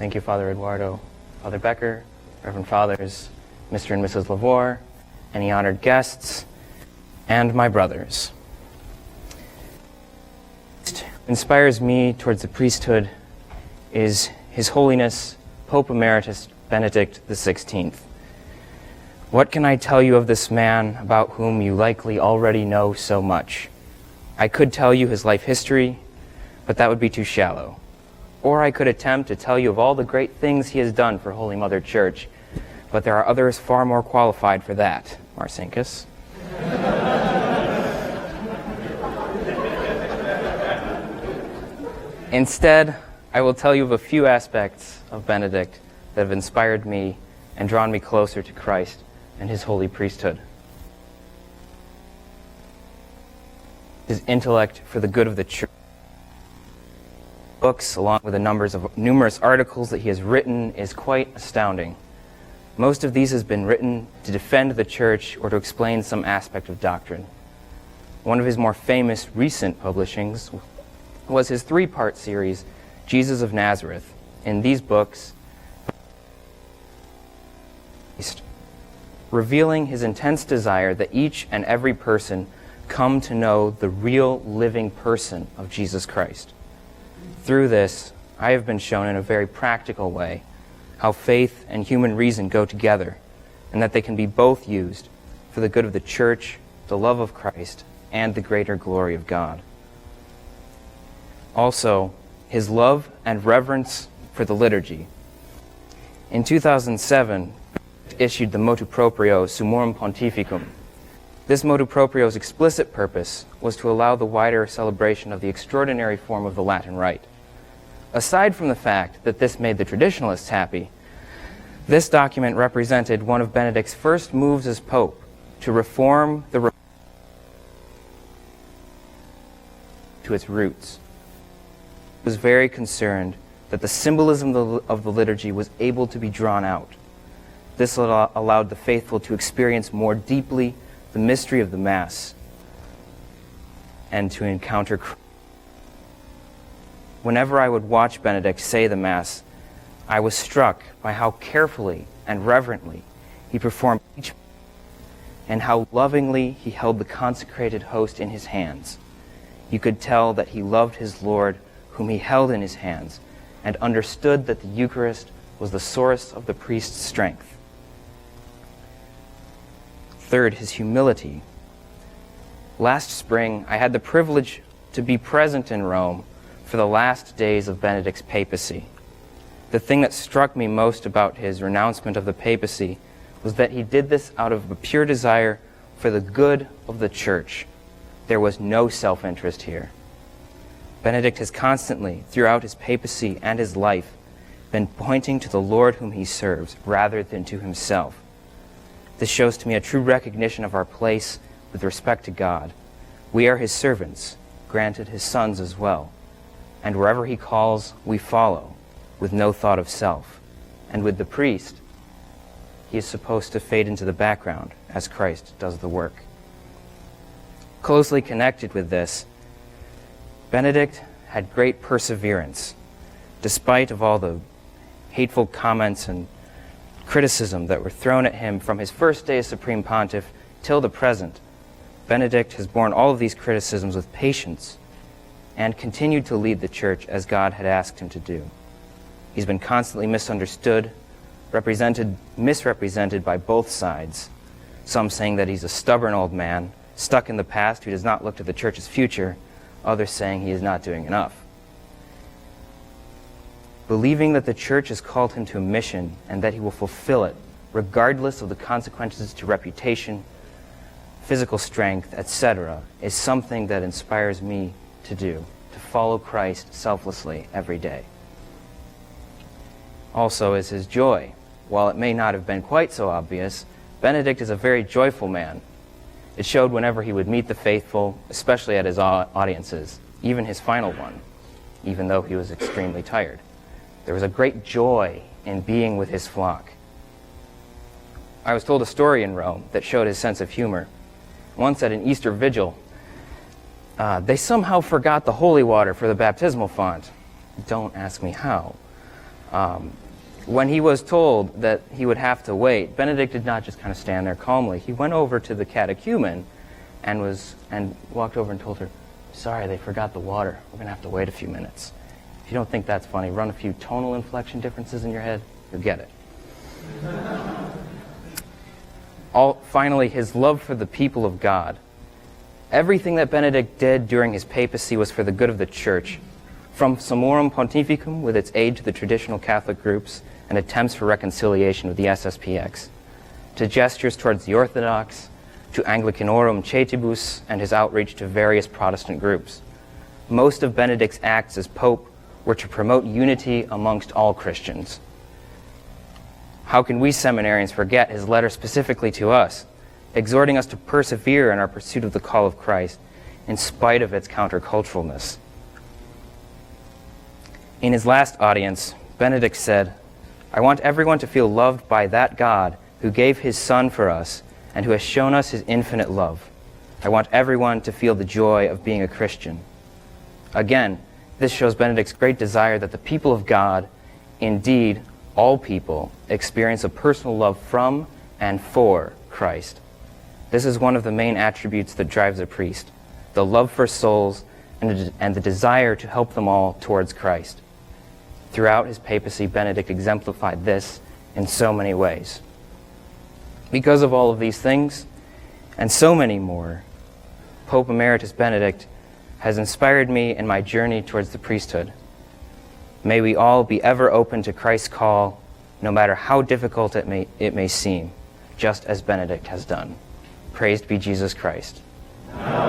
Thank you, Father Eduardo, Father Becker, Reverend Fathers, Mr. and Mrs. Lavore, any honored guests, and my brothers. What inspires me towards the priesthood is His Holiness Pope Emeritus Benedict XVI. What can I tell you of this man about whom you likely already know so much? I could tell you his life history, but that would be too shallow. Or I could attempt to tell you of all the great things he has done for Holy Mother Church, but there are others far more qualified for that, Marcinkus. Instead, I will tell you of a few aspects of Benedict that have inspired me and drawn me closer to Christ and his holy priesthood. His intellect for the good of the Church. Books, along with the numerous articles that he has written, is quite astounding. Most of these has been written to defend the Church or to explain some aspect of doctrine. One of his more famous recent publishings was his 3-part series, Jesus of Nazareth. In these books, revealing his intense desire that each and every person come to know the real living person of Jesus Christ. Through this, I have been shown in a very practical way how faith and human reason go together, and that they can be both used for the good of the Church, the love of Christ, and the greater glory of God. Also, his love and reverence for the liturgy. In 2007, he issued the Motu Proprio Summorum Pontificum. This Motu Proprio's explicit purpose was to allow the wider celebration of the extraordinary form of the Latin Rite. Aside from the fact that this made the traditionalists happy, this document represented one of Benedict's first moves as Pope to reform the to its roots. He was very concerned that the symbolism of the liturgy was able to be drawn out. This allowed the faithful to experience more deeply the mystery of the Mass and to encounter Christ. Whenever I would watch Benedict say the Mass, I was struck by how carefully and reverently he performed each and how lovingly he held the consecrated host in his hands. You could tell that he loved his Lord, whom he held in his hands, and understood that the Eucharist was the source of the priest's strength. Third, his humility. Last spring, I had the privilege to be present in Rome for the last days of Benedict's papacy. The thing that struck me most about his renouncement of the papacy was that he did this out of a pure desire for the good of the Church. There was no self-interest here. Benedict has constantly, throughout his papacy and his life, been pointing to the Lord whom he serves rather than to himself. This shows to me a true recognition of our place with respect to God. We are his servants, granted his sons as well. And wherever he calls, we follow, with no thought of self. And with the priest, he is supposed to fade into the background as Christ does the work. Closely connected with this, Benedict had great perseverance. Despite of all the hateful comments and criticism that were thrown at him from his first day as Supreme Pontiff till the present, Benedict has borne all of these criticisms with patience and continued to lead the Church as God had asked him to do. He's been constantly misunderstood, misrepresented by both sides, some saying that he's a stubborn old man, stuck in the past who does not look to the Church's future, others saying he is not doing enough. Believing that the Church has called him to a mission and that he will fulfill it, regardless of the consequences to reputation, physical strength, etc., is something that inspires me to do, to follow Christ selflessly every day. Also is his joy. While it may not have been quite so obvious, Benedict is a very joyful man. It showed whenever he would meet the faithful, especially at his audiences, even his final one, even though he was extremely tired. There was a great joy in being with his flock. I was told a story in Rome that showed his sense of humor. Once at an Easter vigil, they somehow forgot the holy water for the baptismal font. Don't ask me how. When he was told that he would have to wait, Benedict did not just kind of stand there calmly. He went over to the catechumen and walked over and told her, "Sorry, they forgot the water. We're going to have to wait a few minutes." If you don't think that's funny, run a few tonal inflection differences in your head, you'll get it. Finally, his love for the people of God. Everything that Benedict did during his papacy was for the good of the Church, from Summorum Pontificum with its aid to the traditional Catholic groups and attempts for reconciliation with the SSPX, to gestures towards the Orthodox, to Anglicanorum Cetibus and his outreach to various Protestant groups. Most of Benedict's acts as Pope were to promote unity amongst all Christians. How can we seminarians forget his letter specifically to us, exhorting us to persevere in our pursuit of the call of Christ, in spite of its counterculturalness? In his last audience, Benedict said, "I want everyone to feel loved by that God who gave his Son for us and who has shown us his infinite love. I want everyone to feel the joy of being a Christian." Again, this shows Benedict's great desire that the people of God, indeed all people, experience a personal love from and for Christ. This is one of the main attributes that drives a priest, the love for souls and the desire to help them all towards Christ. Throughout his papacy, Benedict exemplified this in so many ways. Because of all of these things, and so many more, Pope Emeritus Benedict has inspired me in my journey towards the priesthood. May we all be ever open to Christ's call, no matter how difficult it may seem, just as Benedict has done. Praised be Jesus Christ. Amen.